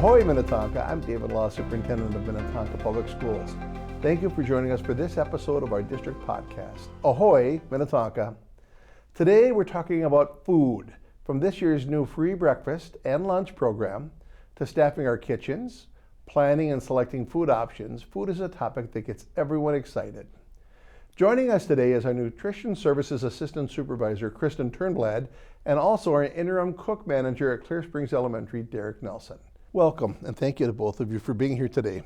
Ahoy, Minnetonka. I'm David Law, Superintendent of Minnetonka Public Schools. Thank you for joining us for this episode of our district podcast. Ahoy, Minnetonka. Today we're talking about food, from this year's new free breakfast and lunch program to staffing our kitchens, planning and selecting food options. Food is a topic that gets everyone excited. Joining us today is our Nutrition Services Assistant Supervisor, Kristen Turnblad, and also our Interim Cook Manager at Clear Springs Elementary, Derek Nelson. Welcome, and thank you to both of you for being here today.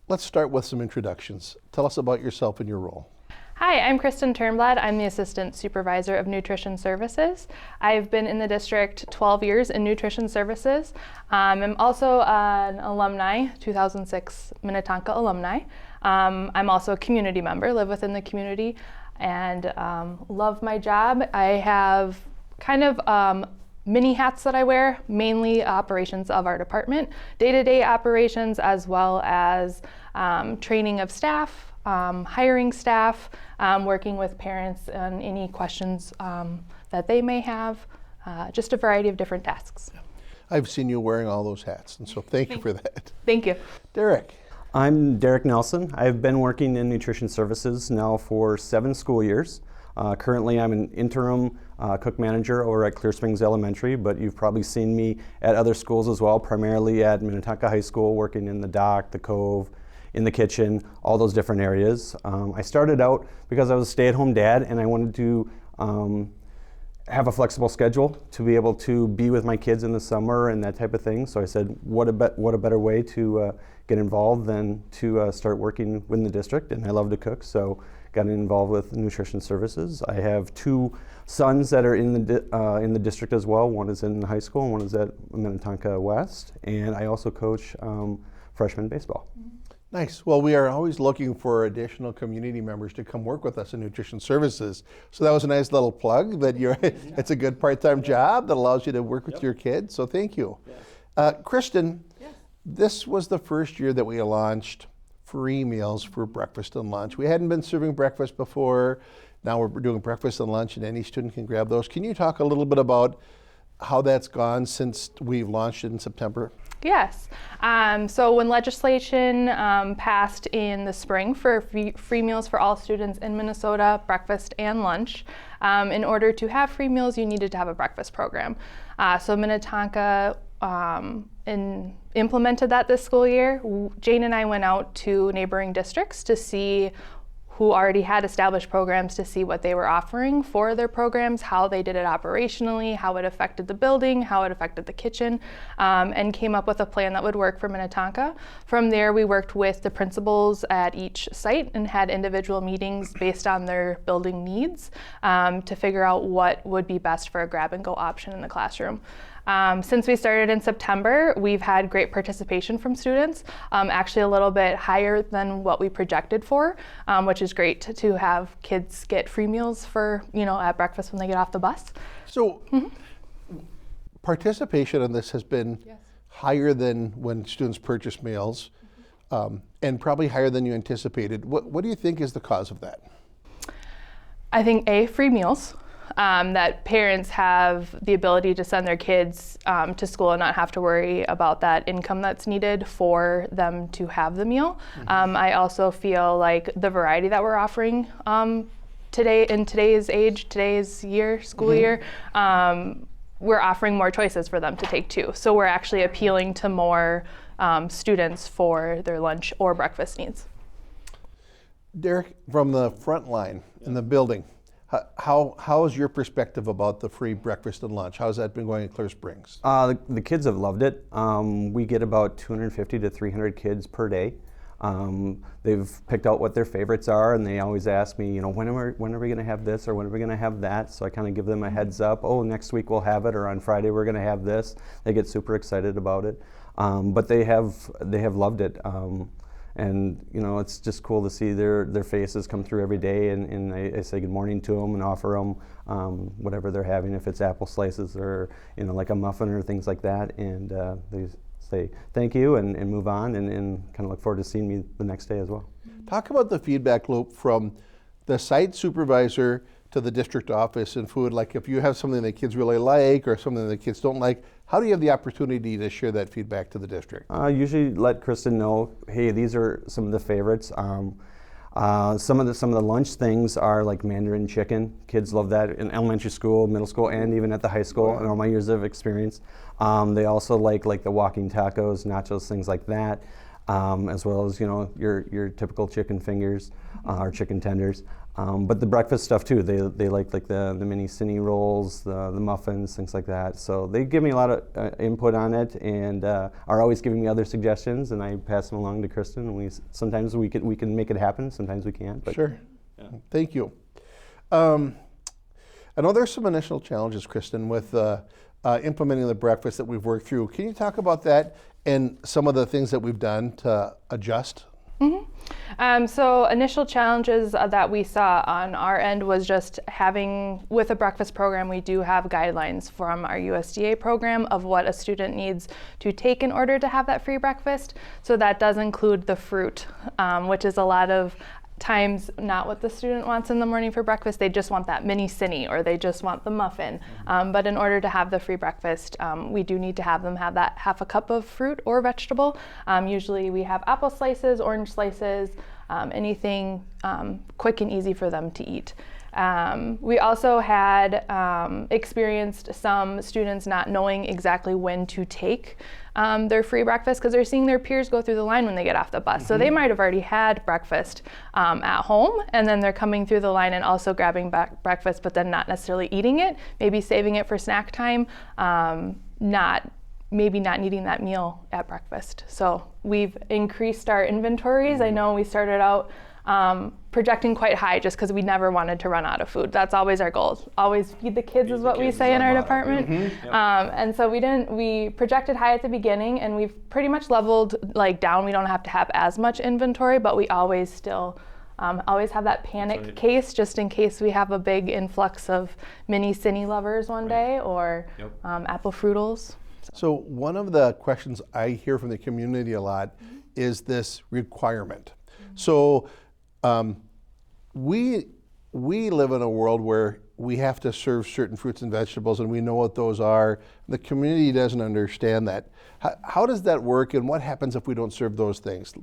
Let's start with some introductions. Tell us about yourself and your role. Hi, I'm Kristen Turnblad. I'm the Assistant Supervisor of Nutrition Services. I've been in the district 12 years in nutrition services. I'm also an alumni, 2006 Minnetonka alumni. I'm also a community member, live within the community, and love my job. I have kind of many hats that I wear, mainly operations of our department, day-to-day operations, as well as training of staff, hiring staff, working with parents on any questions that they may have, just a variety of different tasks. I've seen you wearing all those hats, and so thank you for that. Thank you. Derek. I'm Derek Nelson. I've been working in nutrition services now for 7 school years. Currently I'm an interim cook manager over at Clear Springs Elementary, but you've probably seen me at other schools as well, primarily at Minnetonka High School, working in the dock, the cove, in the kitchen, all those different areas. I started out because I was a stay-at-home dad and I wanted to have a flexible schedule to be able to be with my kids in the summer and that type of thing. So I said, what a better way to get involved than to start working within the district, and I love to cook, so got involved with nutrition services. I have 2 sons that are in the district as well. One is in high school and one is at Minnetonka West, and I also coach freshman baseball. Nice. Well, we are always looking for additional community members to come work with us in nutrition services. So that was a nice little plug that it's a good part-time job that allows you to work with your kids. So thank you. Kristen, this was the first year that we launched free meals for breakfast and lunch. We hadn't been serving breakfast before. Now we're doing breakfast and lunch, and any student can grab those. Can you talk a little bit about how that's gone since we've launched it in September? Yes. So when legislation passed in the spring for free meals for all students in Minnesota, breakfast and lunch, in order to have free meals, you needed to have a breakfast program. So Minnetonka implemented that this school year. Jane and I went out to neighboring districts to see who already had established programs, to see what they were offering for their programs, how they did it operationally, how it affected the building, how it affected the kitchen, and came up with a plan that would work for Minnetonka. From there, we worked with the principals at each site and had individual meetings based on their building needs to figure out what would be best for a grab-and-go option in the classroom. Since we started in September, we've had great participation from students, actually a little bit higher than what we projected for, which is great to have kids get free meals for, at breakfast when they get off the bus. So participation in this has been higher than when students purchase meals, and probably higher than you anticipated. What do you think is the cause of that? I think free meals. That parents have the ability to send their kids to school and not have to worry about that income that's needed for them to have the meal. I also feel like the variety that we're offering today, in today's age, today's year, school year, we're offering more choices for them to take too. So we're actually appealing to more students for their lunch or breakfast needs. Derek, from the front line in the building, how is your perspective about the free breakfast and lunch? How's that been going at Clear Springs? The kids have loved it. We get about 250 to 300 kids per day. They've picked out what their favorites are, and they always ask me, when are we going to have this, or when are we going to have that? So I kind of give them a heads up. Oh, next week we'll have it, or on Friday we're going to have this. They get super excited about it, but they have loved it. And it's just cool to see their faces come through every day, and I say good morning to them and offer them whatever they're having, if it's apple slices or like a muffin or things like that, and they say thank you and move on, and kind of look forward to seeing me the next day as well. Talk about the feedback loop from the site supervisor to the district office in food? Like if you have something that kids really like or something that kids don't like, how do you have the opportunity to share that feedback to the district? Usually let Kristen know, hey, these are some of the favorites. Some of the lunch things are like Mandarin chicken. Kids love that in elementary school, middle school, and even at the high school in all my years of experience. They also like the walking tacos, nachos, things like that, as well as your typical chicken fingers or chicken tenders. But the breakfast stuff too. They like the mini cine rolls, the muffins, things like that. So they give me a lot of input on it, and are always giving me other suggestions, and I pass them along to Kristen. And sometimes we can make it happen. Sometimes we can't. But sure. Yeah. Thank you. I know there's some initial challenges, Kristen, with implementing the breakfast that we've worked through. Can you talk about that and some of the things that we've done to adjust? So initial challenges that we saw on our end was just having, with a breakfast program, we do have guidelines from our USDA program of what a student needs to take in order to have that free breakfast. So that does include the fruit, which is a lot of times not what the student wants in the morning for breakfast. They just want that mini cine or they just want the muffin. But in order to have the free breakfast, we do need to have them have that half a cup of fruit or vegetable. Usually we have apple slices, orange slices, anything quick and easy for them to eat. We also had experienced some students not knowing exactly when to take their free breakfast because they're seeing their peers go through the line when they get off the bus. So they might have already had breakfast at home, and then they're coming through the line and also grabbing breakfast, but then not necessarily eating it, maybe saving it for snack time, maybe not needing that meal at breakfast. So we've increased our inventories. I know we started out projecting quite high just because we never wanted to run out of food. That's always our goal. Always feed the kids is what we say in our department. And so we projected high at the beginning, and we've pretty much leveled down. We don't have to have as much inventory, but we always still always have that panic case just in case we have a big influx of mini cine lovers one day or apple fruitals. So one of the questions I hear from the community a lot is this requirement. So we live in a world where we have to serve certain fruits and vegetables, and we know what those are. The community doesn't understand that. How does that work, and what happens if we don't serve those things?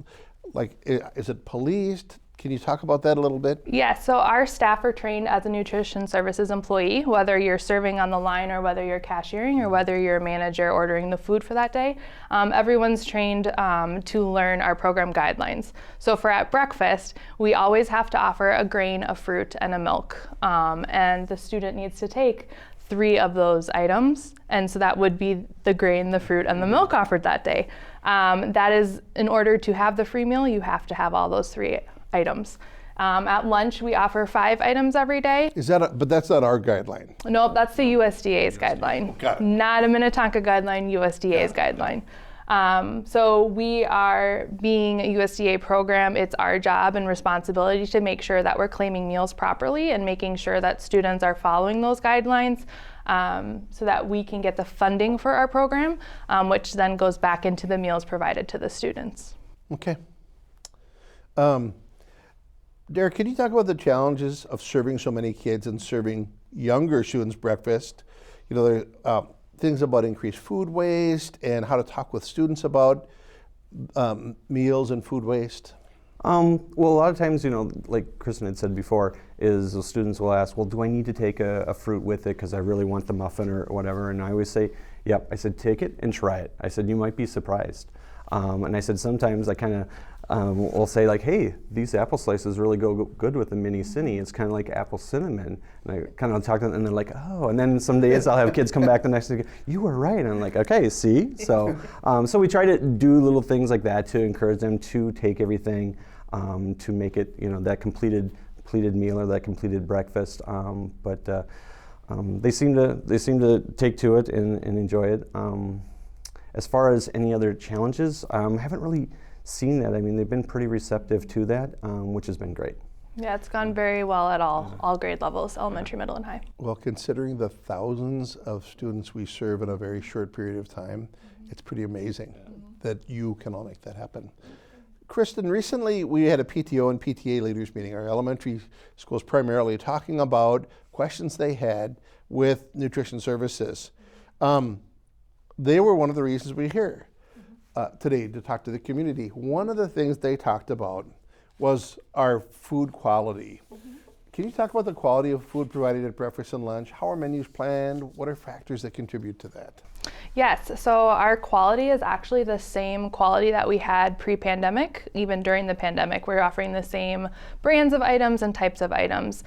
Like, is it policed? Can you talk about that a little bit? Yeah, so our staff are trained as a nutrition services employee, whether you're serving on the line or whether you're cashiering or whether you're a manager ordering the food for that day. Everyone's trained to learn our program guidelines. So for at breakfast, we always have to offer a grain, a fruit, and a milk. And the student needs to take 3 of those items. And so that would be the grain, the fruit, and the milk offered that day. That is, in order to have the free meal, you have to have all those 3 items. At lunch, we offer 5 items every day. But that's not our guideline. Nope, that's the USDA's guideline. Got it. Not a Minnetonka guideline, USDA's guideline. So we are, being a USDA program, it's our job and responsibility to make sure that we're claiming meals properly and making sure that students are following those guidelines so that we can get the funding for our program, which then goes back into the meals provided to the students. Okay. Derek, can you talk about the challenges of serving so many kids and serving younger students breakfast? There are things about increased food waste and how to talk with students about meals and food waste. Well, a lot of times, like Kristen had said before, is the students will ask, well, do I need to take a fruit with it because I really want the muffin or whatever? And I always say, yep. I said, take it and try it. I said, you might be surprised. And I said, sometimes I kind of will say like, hey, these apple slices really go good with the mini cine. It's kind of like apple cinnamon. And I kind of talk to them and they're like, oh. And then some days I'll have kids come back the next day, you were right. And I'm like, okay, see? So so we try to do little things like that to encourage them to take everything, to make it, that completed meal or that completed breakfast. But they seem to take to it and enjoy it. As far as any other challenges, I haven't really seen that. I mean, they've been pretty receptive to that, which has been great. Yeah, it's gone very well at all grade levels, elementary, middle, and high. Well, considering the thousands of students we serve in a very short period of time, it's pretty amazing that you can all make that happen. Kristen, recently we had a PTO and PTA leaders meeting, our elementary schools primarily, talking about questions they had with nutrition services. They were one of the reasons we're here today to talk to the community. One of the things they talked about was our food quality. Can you talk about the quality of food provided at breakfast and lunch? How are menus planned? What are factors that contribute to that? Yes, so our quality is actually the same quality that we had pre-pandemic. Even during the pandemic, we're offering the same brands of items and types of items.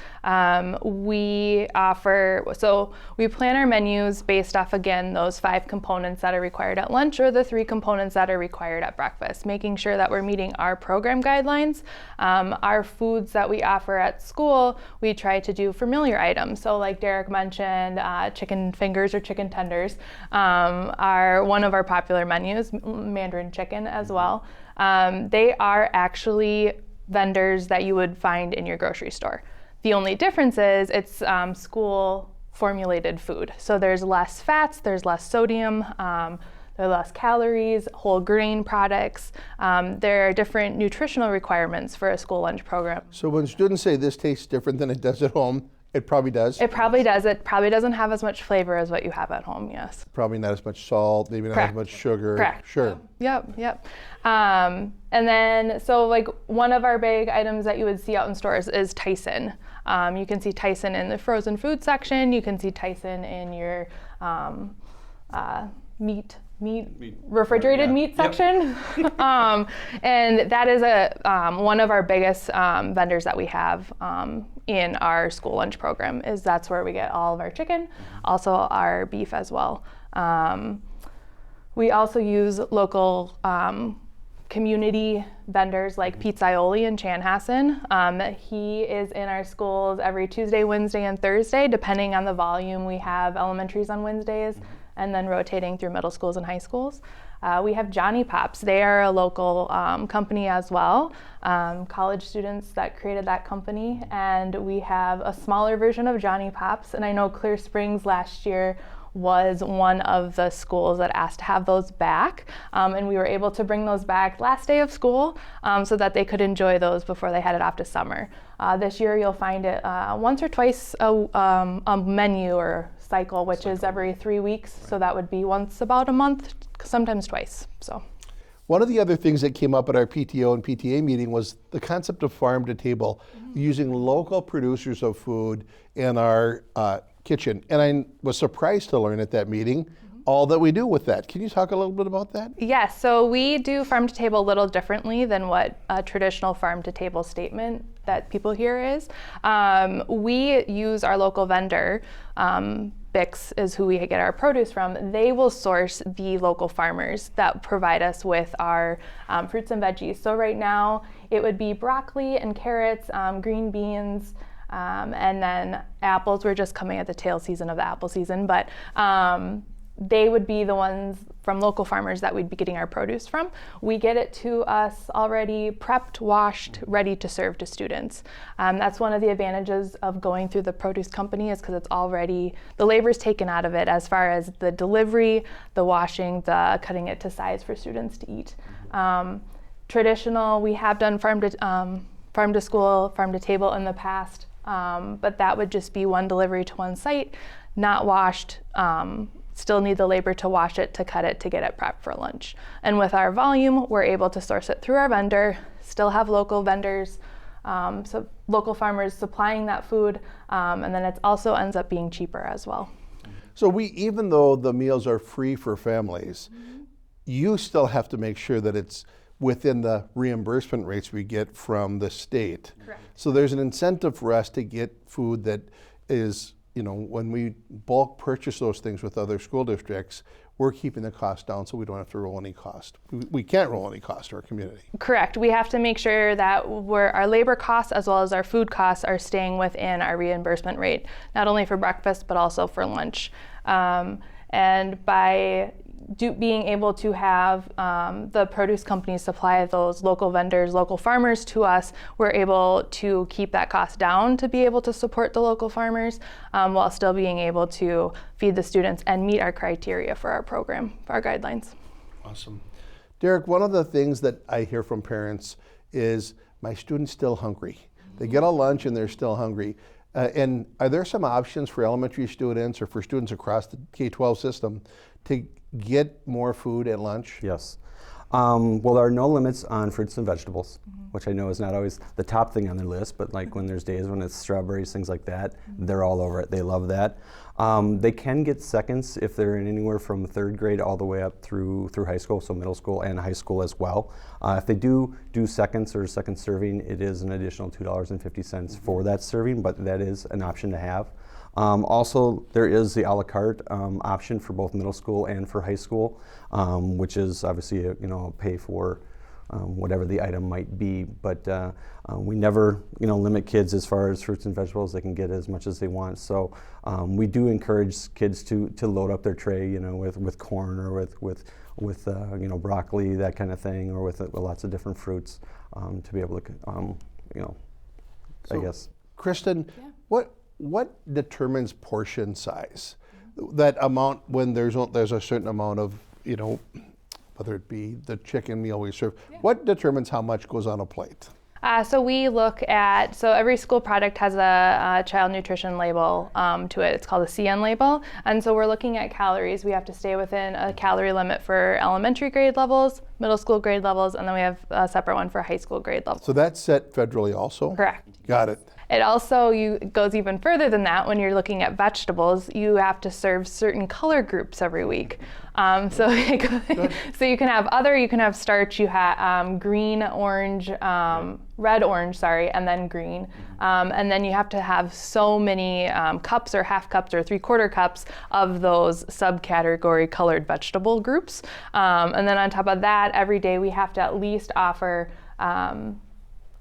We plan our menus based off, again, those 5 components that are required at lunch or the 3 components that are required at breakfast, making sure that we're meeting our program guidelines. Our foods that we offer at school, we try to do familiar items. So like Derek mentioned, chicken fingers or chicken tenders are one of our popular menus, Mandarin chicken as well. They are actually vendors that you would find in your grocery store. The only difference is it's school formulated food. So there's less fats, there's less sodium, there are less calories, whole grain products. There are different nutritional requirements for a school lunch program. So when students say this tastes different than it does at home, it probably does? It probably does. It probably doesn't have as much flavor as what you have at home, yes. Probably not as much salt, maybe not Correct. as much sugar. Correct. Sure. Yep. And then, so like one of our big items that you would see out in stores is Tyson. You can see Tyson in the frozen food section. You can see Tyson in your refrigerated meat section. And that is one of our biggest vendors that we have in our school lunch program. That's where we get all of our chicken, also our beef as well. We also use local community vendors like Pizzaioli in Chanhassen. He is in our schools every Tuesday, Wednesday, and Thursday, depending on the volume. We have elementaries on Wednesdays and then rotating through middle schools and high schools. We have Johnny Pops. They are a local company as well. College students that created that company, and we have a smaller version of Johnny Pops. And I know Clear Springs last year was one of the schools that asked to have those back, and we were able to bring those back last day of school so that they could enjoy those before they headed off to summer. This year you'll find it once or twice a menu or cycle, which is every 3 weeks, so that would be once about a month, sometimes twice. So one of the other things that came up at our PTO and PTA meeting was the concept of farm to table, using local producers of food in our kitchen. And I was surprised to learn at that meeting all that we do with that. Can you talk a little bit about that? Yes, so we do farm to table a little differently than what a traditional farm to table statement that people hear is. We use our local vendor, Bix is who we get our produce from. They will source the local farmers that provide us with our fruits and veggies. So right now it would be broccoli and carrots, green beans, and then apples. We're just coming at the tail season of the apple season, but they would be the ones from local farmers that we'd be getting our produce from. We get it to us already prepped, washed, ready to serve to students. That's one of the advantages of going through the produce company, is because it's already, the labor's taken out of it as far as the delivery, the washing, the cutting it to size for students to eat. Traditional, we have done farm to school, farm to table in the past, but that would just be one delivery to one site, not washed, still need the labor to wash it, to cut it, to get it prepped for lunch. And with our volume, we're able to source it through our vendor, still have local vendors, so local farmers supplying that food, and then it also ends up being cheaper as well. So even though the meals are free for families, you still have to make sure that it's within the reimbursement rates we get from the state. Correct. So there's an incentive for us to get food that is, when we bulk purchase those things with other school districts, we're keeping the cost down so we don't have to roll any cost. We can't roll any cost to our community. Correct. We have to make sure that our labor costs as well as our food costs are staying within our reimbursement rate, not only for breakfast but also for lunch. And by being able to have the produce companies supply those local vendors, local farmers to us, we're able to keep that cost down to be able to support the local farmers while still being able to feed the students and meet our criteria for our program, for our guidelines. Awesome. Derek, one of the things that I hear from parents is my student's still hungry. They get a lunch and they're still hungry. And are there some options for elementary students or for students across the K-12 system to get more food at lunch? Yes. Well, there are no limits on fruits and vegetables, which I know is not always the top thing on their list, but like when there's days when it's strawberries, things like that, they're all over it. They love that. They can get seconds if they're in anywhere from 3rd grade all the way up through high school, so middle school and high school as well. If they do seconds or second serving, it is an additional $2.50 for that serving, but that is an option to have. Also, there is the a la carte option for both middle school and for high school, which is obviously pay for whatever the item might be. But we never limit kids as far as fruits and vegetables. They can get as much as they want. So we do encourage kids to load up their tray, with corn or with broccoli, that kind of thing, or with lots of different fruits to be able to I guess. Kristen, what determines portion size? That amount when there's a certain amount of, whether it be the chicken meal we serve, what determines how much goes on a plate? So we look at, every school product has a child nutrition label to it. It's called a CN label. And so we're looking at calories. We have to stay within a calorie limit for elementary grade levels, middle school grade levels, and then we have a separate one for high school grade levels. So that's set federally also? Correct. Got it. It also goes even further than that. When you're looking at vegetables, you have to serve certain color groups every week. So you can have starch, you have green, orange, red, orange, and then green. And then you have to have so many cups or half cups or 3/4 cups of those subcategory colored vegetable groups. And then on top of that, every day we have to at least offer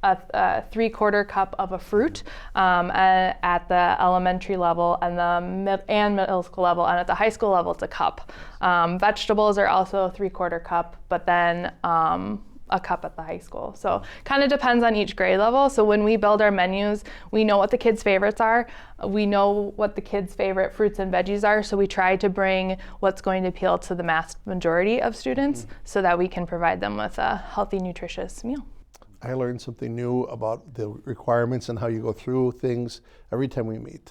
a 3/4 cup of a fruit at the elementary level and the middle school level, and at the high school level it's a cup. Vegetables are also a 3/4 cup, but then a cup at the high school. So kind of depends on each grade level. So when we build our menus, we know what the kids' favorites are. We know what the kids' favorite fruits and veggies are. So we try to bring what's going to appeal to the mass majority of students so that we can provide them with a healthy, nutritious meal. I learned something new about the requirements and how you go through things every time we meet.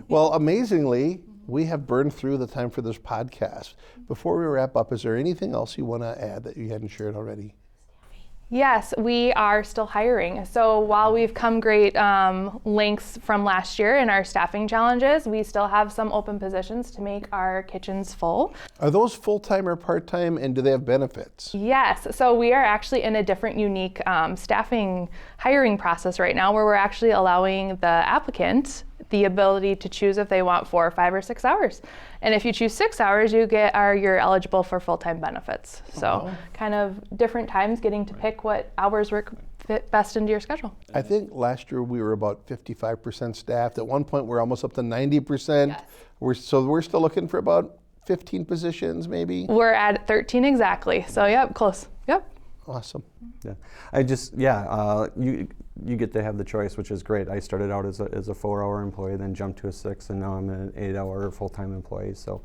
Well, amazingly, we have burned through the time for this podcast. Before we wrap up, is there anything else you want to add that you hadn't shared already? Yes, we are still hiring. So while we've come great lengths from last year in our staffing challenges, we still have some open positions to make our kitchens full. Are those full-time or part-time, and do they have benefits? Yes, so we are actually in a different, unique staffing hiring process right now where we're actually allowing the applicant the ability to choose if they want 4, 5, or 6 hours. And if you choose 6 hours, you're eligible for full-time benefits. So kind of different times getting to pick what hours work fit best into your schedule. I think last year we were about 55% staffed. At one point we're almost up to 90%. Yes. We're still looking for about 15 positions maybe? We're at 13 exactly. So yep, close. Yep. Awesome. Yeah. You get to have the choice, which is great. I started out as a 4-hour employee, then jumped to a 6, and now I'm an 8-hour full-time employee. So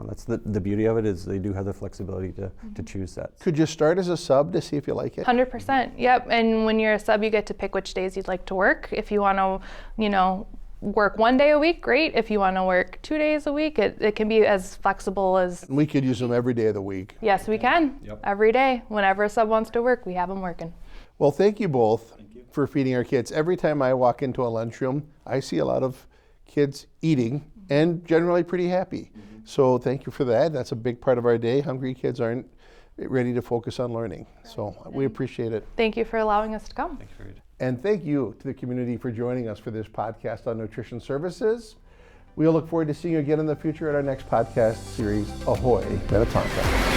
that's the beauty of it, is they do have the flexibility to choose that. Could you start as a sub to see if you like it? 100%. Yep. And when you're a sub, you get to pick which days you'd like to work. If you want to, work 1 day a week, great. If you want to work 2 days a week, it can be as flexible as. We could use them every day of the week. Yes, we can. Yep. Every day. Whenever a sub wants to work, we have them working. Well, thank you both for feeding our kids. Every time I walk into a lunchroom, I see a lot of kids eating and generally pretty happy. So thank you for that. That's a big part of our day. Hungry kids aren't ready to focus on learning. So we appreciate it. Thank you for allowing us to come. And thank you to the community for joining us for this podcast on nutrition services. We'll look forward to seeing you again in the future at our next podcast series, Ahoy, Minnetonka.